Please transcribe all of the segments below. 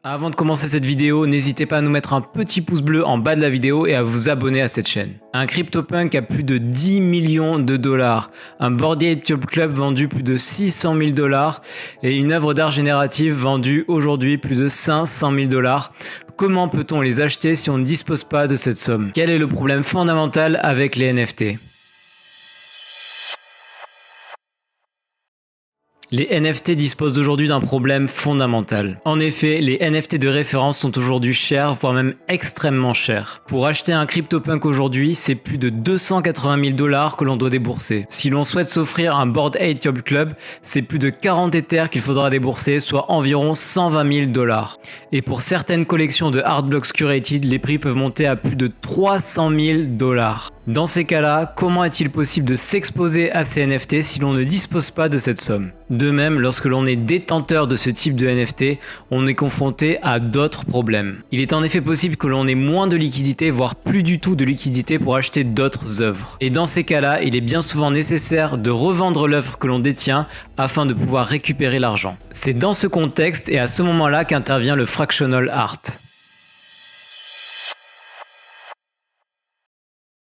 Avant de commencer cette vidéo, n'hésitez pas à nous mettre un petit pouce bleu en bas de la vidéo et à vous abonner à cette chaîne. Un CryptoPunk a plus de 10 millions de dollars, un Bored Ape Club vendu plus de 600 000 dollars et une œuvre d'art générative vendue aujourd'hui plus de 500 000 dollars. Comment peut-on les acheter si on ne dispose pas de cette somme? Quel est le problème fondamental avec les NFT? Les NFT disposent aujourd'hui d'un problème fondamental. En effet, les NFT de référence sont aujourd'hui chers, voire même extrêmement chers. Pour acheter un CryptoPunk aujourd'hui, c'est plus de 280 000 dollars que l'on doit débourser. Si l'on souhaite s'offrir un Bored Ape Club, c'est plus de 40 Ethers qu'il faudra débourser, soit environ 120 000 dollars. Et pour certaines collections de Art Blocks Curated, les prix peuvent monter à plus de 300 000 dollars. Dans ces cas-là, comment est-il possible de s'exposer à ces NFT si l'on ne dispose pas de cette somme? De même, lorsque l'on est détenteur de ce type de NFT, on est confronté à d'autres problèmes. Il est en effet possible que l'on ait moins de liquidité, voire plus du tout de liquidité pour acheter d'autres œuvres. Et dans ces cas-là, il est bien souvent nécessaire de revendre l'œuvre que l'on détient afin de pouvoir récupérer l'argent. C'est dans ce contexte et à ce moment-là qu'intervient le fractional art.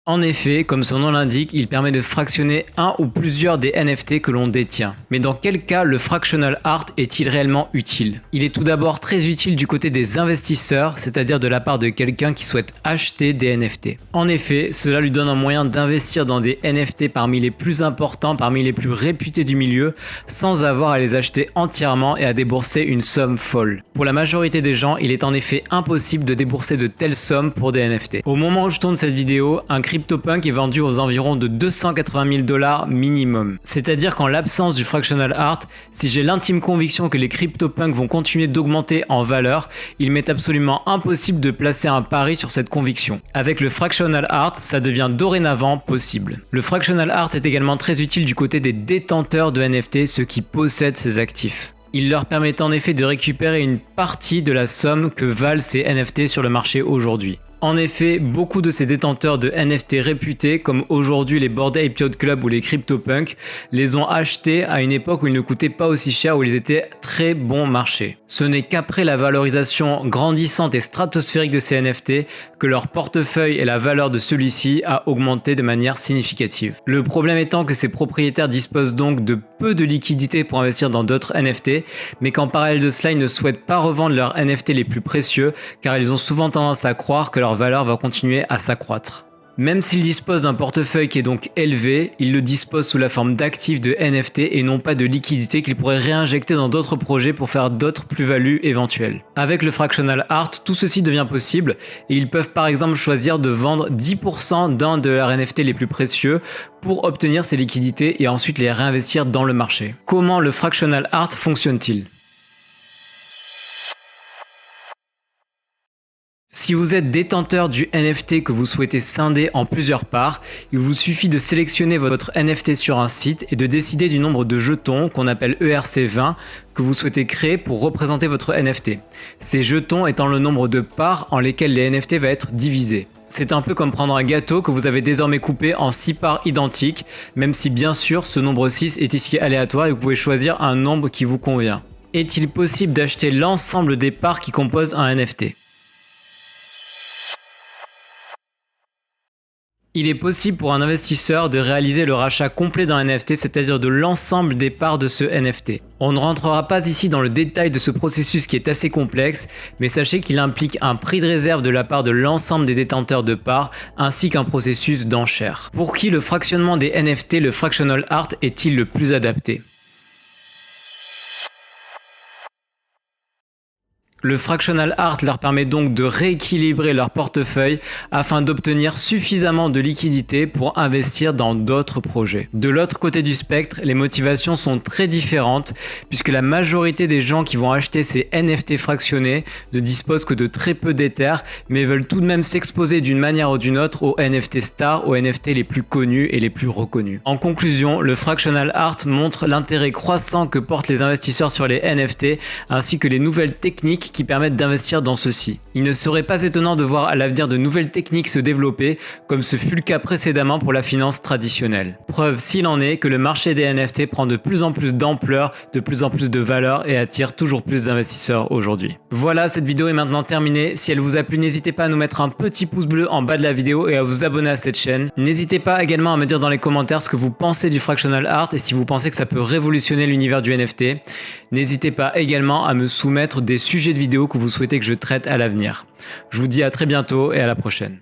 En effet, comme son nom l'indique, il permet de fractionner un ou plusieurs des NFT que l'on détient. Mais dans quel cas le fractional art est-il réellement utile? Il est tout d'abord très utile du côté des investisseurs, c'est-à-dire de la part de quelqu'un qui souhaite acheter des NFT. En effet, cela lui donne un moyen d'investir dans des NFT parmi les plus importants, parmi les plus réputés du milieu, sans avoir à les acheter entièrement et à débourser une somme folle. Pour la majorité des gens, il est en effet impossible de débourser de telles sommes pour des NFT. Au moment où je tourne cette vidéo, un CryptoPunk est vendu aux environs de 280 000 dollars minimum. C'est-à-dire qu'en l'absence du fractional art, si j'ai l'intime conviction que les CryptoPunks vont continuer d'augmenter en valeur, il m'est absolument impossible de placer un pari sur cette conviction. Avec le fractional art, ça devient dorénavant possible. Le fractional art est également très utile du côté des détenteurs de NFT, ceux qui possèdent ces actifs. Il leur permet en effet de récupérer une partie de la somme que valent ces NFT sur le marché aujourd'hui. En effet, beaucoup de ces détenteurs de NFT réputés, comme aujourd'hui les Bored Ape Club ou les CryptoPunk, les ont achetés à une époque où ils ne coûtaient pas aussi cher, où ils étaient très bon marché. Ce n'est qu'après la valorisation grandissante et stratosphérique de ces NFT que leur portefeuille et la valeur de celui-ci a augmenté de manière significative. Le problème étant que ces propriétaires disposent donc de peu de liquidités pour investir dans d'autres NFT, mais qu'en parallèle de cela, ils ne souhaitent pas revendre leurs NFT les plus précieux, car ils ont souvent tendance à croire que leur valeur va continuer à s'accroître. Même s'ils disposent d'un portefeuille qui est donc élevé, ils le disposent sous la forme d'actifs de NFT et non pas de liquidités qu'ils pourraient réinjecter dans d'autres projets pour faire d'autres plus-values éventuelles. Avec le fractional art, tout ceci devient possible et ils peuvent par exemple choisir de vendre 10% d'un de leurs NFT les plus précieux pour obtenir ces liquidités et ensuite les réinvestir dans le marché. Comment le fractional art fonctionne-t-il ? Si vous êtes détenteur du NFT que vous souhaitez scinder en plusieurs parts, il vous suffit de sélectionner votre NFT sur un site et de décider du nombre de jetons qu'on appelle ERC20 que vous souhaitez créer pour représenter votre NFT. Ces jetons étant le nombre de parts en lesquelles les NFT va être divisés. C'est un peu comme prendre un gâteau que vous avez désormais coupé en 6 parts identiques, même si bien sûr ce nombre 6 est ici aléatoire et vous pouvez choisir un nombre qui vous convient. Est-il possible d'acheter l'ensemble des parts qui composent un NFT ? Il est possible pour un investisseur de réaliser le rachat complet d'un NFT, c'est-à-dire de l'ensemble des parts de ce NFT. On ne rentrera pas ici dans le détail de ce processus qui est assez complexe, mais sachez qu'il implique un prix de réserve de la part de l'ensemble des détenteurs de parts, ainsi qu'un processus d'enchère. Pour qui le fractionnement des NFT, le fractional art, est-il le plus adapté ? Le fractional art leur permet donc de rééquilibrer leur portefeuille afin d'obtenir suffisamment de liquidités pour investir dans d'autres projets. De l'autre côté du spectre, les motivations sont très différentes puisque la majorité des gens qui vont acheter ces NFT fractionnés ne disposent que de très peu d'Ethers mais veulent tout de même s'exposer d'une manière ou d'une autre aux NFT stars, aux NFT les plus connus et les plus reconnus. En conclusion, le fractional art montre l'intérêt croissant que portent les investisseurs sur les NFT ainsi que les nouvelles techniques qui permettent d'investir dans ceux-ci. Il ne serait pas étonnant de voir à l'avenir de nouvelles techniques se développer, comme ce fut le cas précédemment pour la finance traditionnelle. Preuve s'il en est que le marché des NFT prend de plus en plus d'ampleur, de plus en plus de valeur et attire toujours plus d'investisseurs aujourd'hui. Voilà, cette vidéo est maintenant terminée. Si elle vous a plu, n'hésitez pas à nous mettre un petit pouce bleu en bas de la vidéo et à vous abonner à cette chaîne. N'hésitez pas également à me dire dans les commentaires ce que vous pensez du fractional art et si vous pensez que ça peut révolutionner l'univers du NFT. N'hésitez pas également à me soumettre des sujets de vidéos que vous souhaitez que je traite à l'avenir. Je vous dis à très bientôt et à la prochaine.